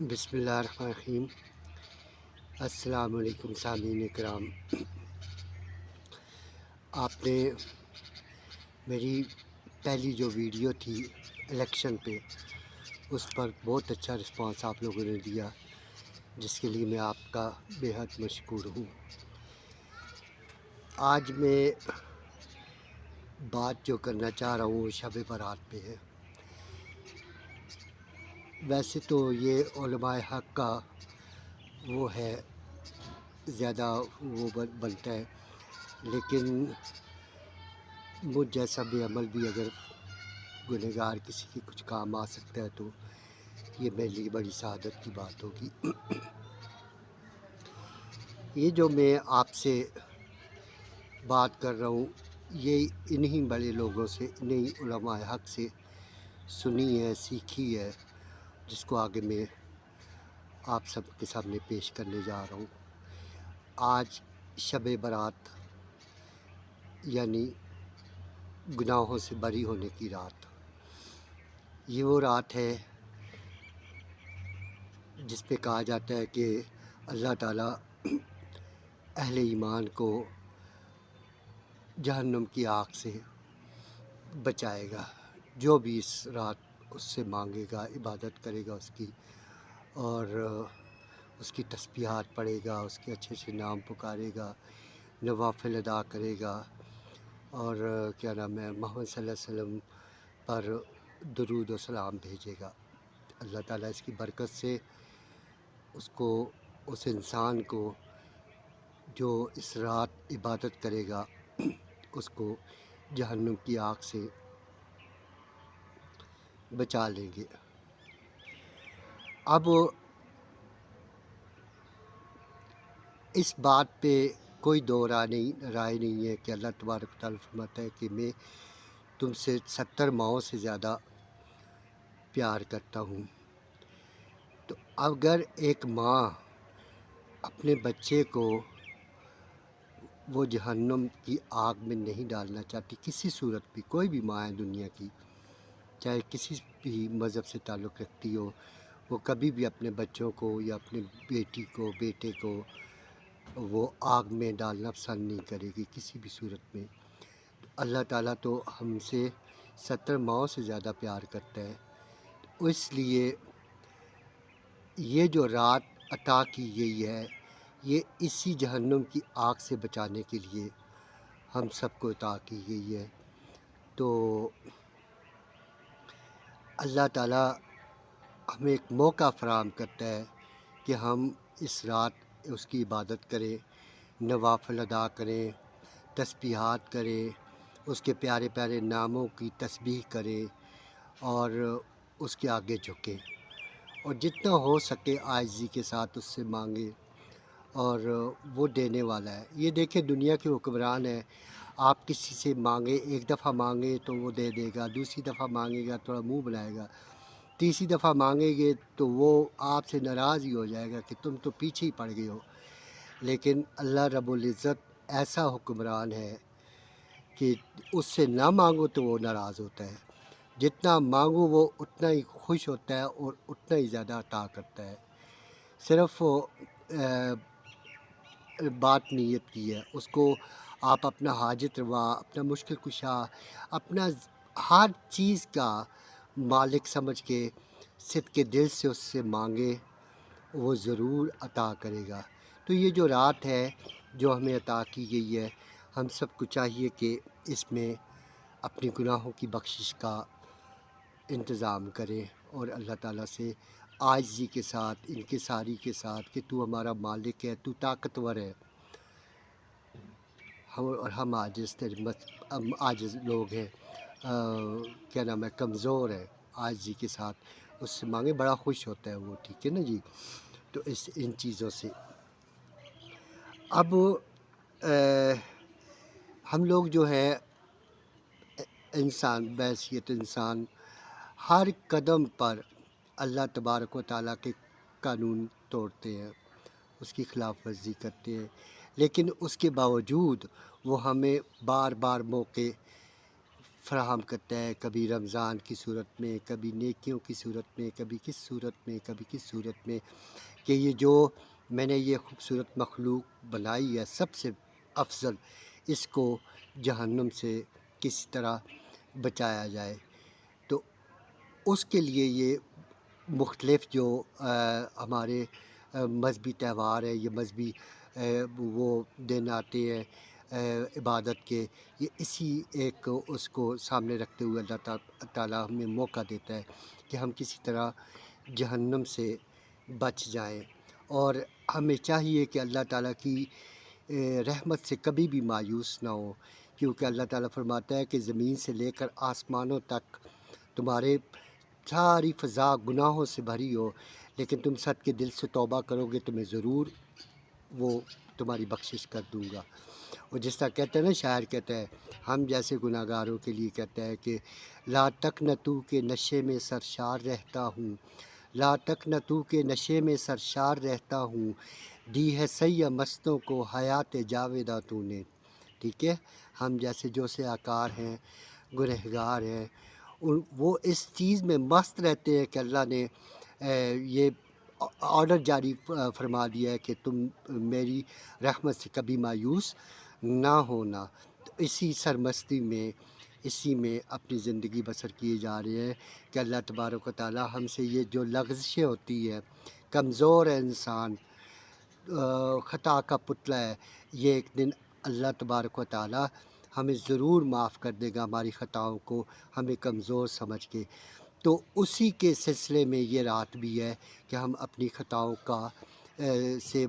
بسم اللہ الرحمن الرحیم۔ السلام علیکم سامعین کرام، آپ نے میری پہلی جو ویڈیو تھی الیکشن پہ، اس پر بہت اچھا رسپانس آپ لوگوں نے دیا، جس کے لیے میں آپ کا بے حد مشکور ہوں۔ آج میں بات جو کرنا چاہ رہا ہوں وہ شب برات پہ ہے۔ ویسے تو یہ علماء حق کا وہ ہے، زیادہ وہ بنتا ہے، لیکن مجھ جیسا بے عمل بھی اگر گنہگار کسی کے کچھ کام آ سکتا ہے تو یہ میرے لیے بڑی سعادت کی بات ہوگی۔ یہ جو میں آپ سے بات کر رہا ہوں، یہ انہی بڑے لوگوں سے، انہی علماء حق سے سنی ہے، سیکھی ہے، جس کو آگے میں آپ سب کے سامنے پیش کرنے جا رہا ہوں۔ آج شب برات یعنی گناہوں سے بری ہونے کی رات، یہ وہ رات ہے جس پہ کہا جاتا ہے کہ اللہ تعالیٰ اہل ایمان کو جہنم کی آگ سے بچائے گا۔ جو بھی اس رات اس سے مانگے گا، عبادت کرے گا اس کی، اور اس کی تسبیحات پڑھے گا، اس کے اچھے سے نام پکارے گا، نوافل ادا کرے گا، اور کیا نام ہے، محمد صلی اللہ علیہ وسلم پر درود و سلام بھیجے گا۔ اللہ تعالیٰ اس کی برکت سے اس انسان کو جو اس رات عبادت کرے گا، اس کو جہنم کی آگ سے بچا لیں گے۔ اب اس بات پہ کوئی دو رائے نہیں ہے کہ اللہ تبارک و تعالیٰ فرماتا ہے کہ میں تم سے 70 ماؤں سے زیادہ پیار کرتا ہوں۔ تو اگر ایک ماں اپنے بچے کو وہ جہنم کی آگ میں نہیں ڈالنا چاہتی، کسی صورت بھی، کوئی بھی ماں ہے دنیا کی، چاہے کسی بھی مذہب سے تعلق رکھتی ہو، وہ کبھی بھی اپنے بچوں کو یا اپنے بیٹی کو، بیٹے کو وہ آگ میں ڈالنا پسند نہیں کرے گی کسی بھی صورت میں۔ اللہ تعالیٰ تو ہم سے 70 ماؤں سے زیادہ پیار کرتا ہے، اس لیے یہ جو رات عطا کی گئی ہے، یہ اسی جہنم کی آگ سے بچانے کے لیے ہم سب کو عطا کی گئی ہے۔ تو اللہ تعالیٰ ہمیں ایک موقع فراہم کرتا ہے کہ ہم اس رات اس کی عبادت کریں، نوافل ادا کریں، تسبیحات کریں، اس کے پیارے پیارے ناموں کی تسبیح کریں، اور اس کے آگے جھکیں، اور جتنا ہو سکے عاجزی کے ساتھ اس سے مانگیں، اور وہ دینے والا ہے۔ یہ دیکھیں، دنیا کے حکمران ہیں، آپ کسی سے مانگیں، ایک دفعہ مانگیں تو وہ دے دے گا، دوسری دفعہ مانگے گا تھوڑا منہ بنائے گا، تیسری دفعہ مانگیں گے تو وہ آپ سے ناراض ہی ہو جائے گا کہ تم تو پیچھے ہی پڑ گئے ہو۔ لیکن اللہ رب العزت ایسا حکمران ہے کہ اس سے نہ مانگو تو وہ ناراض ہوتا ہے، جتنا مانگو وہ اتنا ہی خوش ہوتا ہے اور اتنا ہی زیادہ عطا کرتا ہے۔ صرف بات نیت کی ہے، اس کو آپ اپنا حاجت روا، اپنا مشکل کشا، اپنا ہر چیز کا مالک سمجھ کے صدق دل سے اس سے مانگے، وہ ضرور عطا کرے گا۔ تو یہ جو رات ہے جو ہمیں عطا کی گئی ہے، ہم سب کو چاہیے کہ اس میں اپنی گناہوں کی بخشش کا انتظام کریں، اور اللہ تعالیٰ سے عاجزی کے ساتھ، انکساری کے ساتھ کہ تو ہمارا مالک ہے، تو طاقتور ہے، اور ہم عاجز لوگ ہیں، کیا نام ہے، کمزور ہے، عاجزی کے ساتھ اس سے مانگے، بڑا خوش ہوتا ہے وہ، ٹھیک ہے نا جی۔ تو ان چیزوں سے اب ہم لوگ جو ہے انسان، بحیثیت انسان، ہر قدم پر اللہ تبارک و تعالیٰ کے قانون توڑتے ہیں، اس کی خلاف ورزی کرتے ہیں، لیکن اس کے باوجود وہ ہمیں بار بار موقع فراہم کرتا ہے، کبھی رمضان کی صورت میں، کبھی نیکیوں کی صورت میں، کبھی کس صورت میں، کبھی کس صورت میں، کہ یہ جو میں نے یہ خوبصورت مخلوق بنائی ہے سب سے افضل، اس کو جہنم سے کس طرح بچایا جائے۔ تو اس کے لیے یہ مختلف جو ہمارے مذہبی تہوار ہے، یہ مذہبی وہ دن آتے ہیں عبادت کے، یہ اسی ایک اس کو سامنے رکھتے ہوئے اللہ تعالیٰ ہمیں موقع دیتا ہے کہ ہم کسی طرح جہنم سے بچ جائیں، اور ہمیں چاہیے کہ اللہ تعالیٰ کی رحمت سے کبھی بھی مایوس نہ ہو، کیونکہ اللہ تعالیٰ فرماتا ہے کہ زمین سے لے کر آسمانوں تک تمہارے ساری فضا گناہوں سے بھری ہو، لیکن تم سچ کے دل سے توبہ کرو گے تو میں ضرور وہ تمہاری بخشش کر دوں گا۔ اور جس طرح کہتے ہیں نا، شاعر کہتا ہے ہم جیسے گناہ گاروں کے لیے کہتا ہے کہ لا تقنطوا کے نشے میں سرشار رہتا ہوں، لا تقنطوا کے نشے میں سرشار رہتا ہوں، دی ہے سیاہ مستوں کو حیات جاویدہ تو نے۔ ٹھیک ہے، ہم جیسے جو سے آکار ہیں، گنہگار ہیں، وہ اس چیز میں مست رہتے ہیں کہ اللہ نے یہ آرڈر جاری فرما دیا ہے کہ تم میری رحمت سے کبھی مایوس نہ ہونا۔ تو اسی سرمستی میں، اسی میں اپنی زندگی بسر کیے جا رہے ہیں کہ اللہ تبارک و تعالیٰ ہم سے یہ جو لغزشیں ہوتی ہے، کمزور ہے انسان، خطا کا پتلا ہے، یہ ایک دن اللہ تبارک و تعالیٰ ہمیں ضرور معاف کر دے گا ہماری خطاؤں کو، ہمیں کمزور سمجھ کے۔ تو اسی کے سلسلے میں یہ رات بھی ہے کہ ہم اپنی خطاؤں کا سے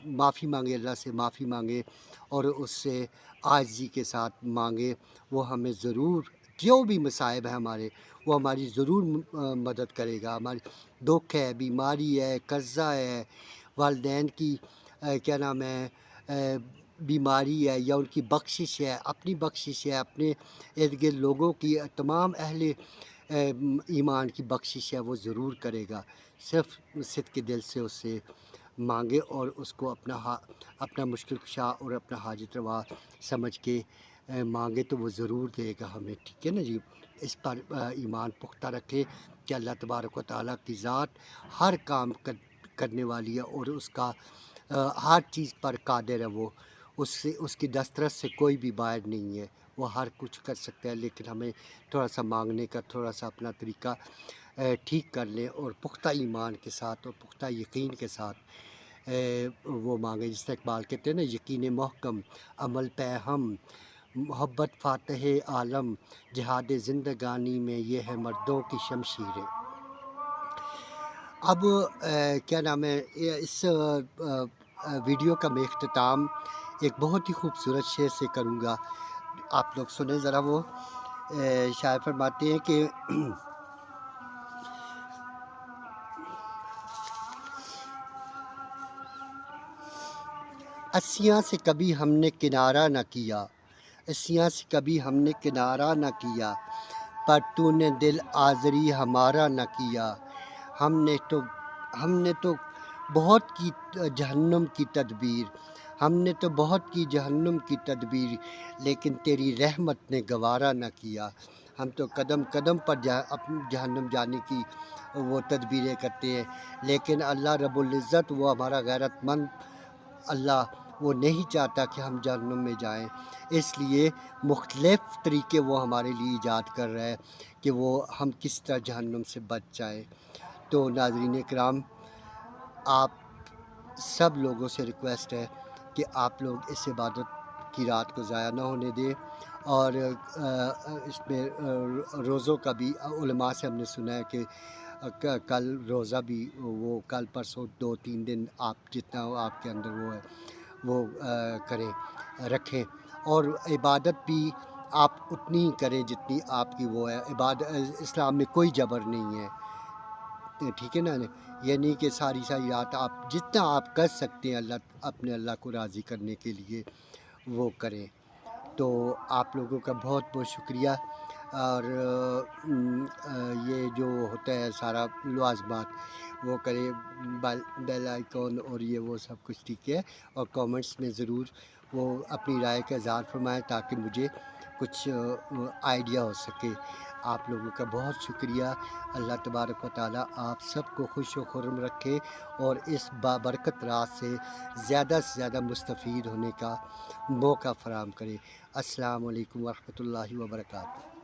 معافی مانگے، اللہ سے معافی مانگے، اور اس سے عاجزی کے ساتھ مانگے۔ وہ ہمیں ضرور جو بھی مصائب ہیں ہمارے، وہ ہماری ضرور مدد کرے گا۔ ہماری دکھ ہے، بیماری ہے، قرضہ ہے، والدین کی کیا نام ہے بیماری ہے، یا ان کی بخشش ہے، اپنی بخشش ہے، اپنے ارد گرد لوگوں کی، تمام اہل ایمان کی بخشش ہے، وہ ضرور کرے گا۔ صرف صدق کے دل سے اس سے مانگے اور اس کو اپنا مشکل کشا اور اپنا حاجت روا سمجھ کے مانگے تو وہ ضرور دے گا ہمیں۔ ٹھیک ہے نا جی، اس پر ایمان پختہ رکھے کہ اللہ تبارک و تعالیٰ کی ذات ہر کام کرنے والی ہے، اور اس کا ہر چیز پر قادر ہے، وہ اس کی دسترس سے کوئی بھی باہر نہیں ہے، وہ ہر کچھ کر سکتا ہے، لیکن ہمیں تھوڑا سا مانگنے کا تھوڑا سا اپنا طریقہ ٹھیک کر لیں، اور پختہ ایمان کے ساتھ اور پختہ یقین کے ساتھ وہ مانگیں۔ جس طرح اقبال کہتے ہیں نا، یقین محکم عمل پہ ہم، محبت فاتح عالم، جہاد زندگانی میں یہ ہے مردوں کی شمشیریں۔ اب کیا نام ہے، اس ویڈیو کا میں اختتام ایک بہت ہی خوبصورت شعر سے کروں گا، آپ لوگ سنیں ذرا۔ وہ شاعر فرماتے ہیں کہ اسیاں سے کبھی ہم نے کنارہ نہ کیا، اسیاں سے کبھی ہم نے کنارہ نہ کیا، پر تو نے دل آزری ہمارا نہ کیا۔ ہم نے تو بہت کی جہنم کی تدبیر، ہم نے تو بہت کی جہنم کی تدبیر، لیکن تیری رحمت نے گوارا نہ کیا۔ ہم تو قدم قدم پر جہنم جانے کی وہ تدبیریں کرتے ہیں، لیکن اللہ رب العزت، وہ ہمارا غیرت مند اللہ، وہ نہیں چاہتا کہ ہم جہنم میں جائیں، اس لیے مختلف طریقے وہ ہمارے لیے ایجاد کر رہا ہے کہ وہ ہم کس طرح جہنم سے بچ جائیں۔ تو ناظرین کرام، آپ سب لوگوں سے ریکویسٹ ہے کہ آپ لوگ اس عبادت کی رات کو ضائع نہ ہونے دیں، اور اس میں روزوں کا بھی علماء سے ہم نے سنا ہے کہ کل روزہ بھی، وہ کل پرسوں 2-3 دن آپ جتنا آپ کے اندر وہ ہے وہ کریں، رکھیں، اور عبادت بھی آپ اتنی ہی کریں جتنی آپ کی وہ ہے۔ اسلام میں کوئی جبر نہیں ہے، ٹھیک ہے نا، یہ نہیں کہ ساری رات آپ جتنا آپ کر سکتے ہیں اپنے اللہ کو راضی کرنے کے لیے وہ کریں۔ تو آپ لوگوں کا بہت بہت شکریہ، اور یہ جو ہوتا ہے سارا لوازمات وہ کریں، بیل آئیکن اور یہ وہ سب کچھ ٹھیک ہے، اور کامنٹس میں ضرور وہ اپنی رائے کا اظہار فرمائیں تاکہ مجھے کچھ آئیڈیا ہو سکے۔ آپ لوگوں کا بہت شکریہ۔ اللہ تبارک و تعالیٰ آپ سب کو خوش و خرم رکھے اور اس بابرکت رات سے زیادہ مستفید ہونے کا موقع فراہم کرے۔ السلام علیکم ورحمۃ اللہ وبرکاتہ۔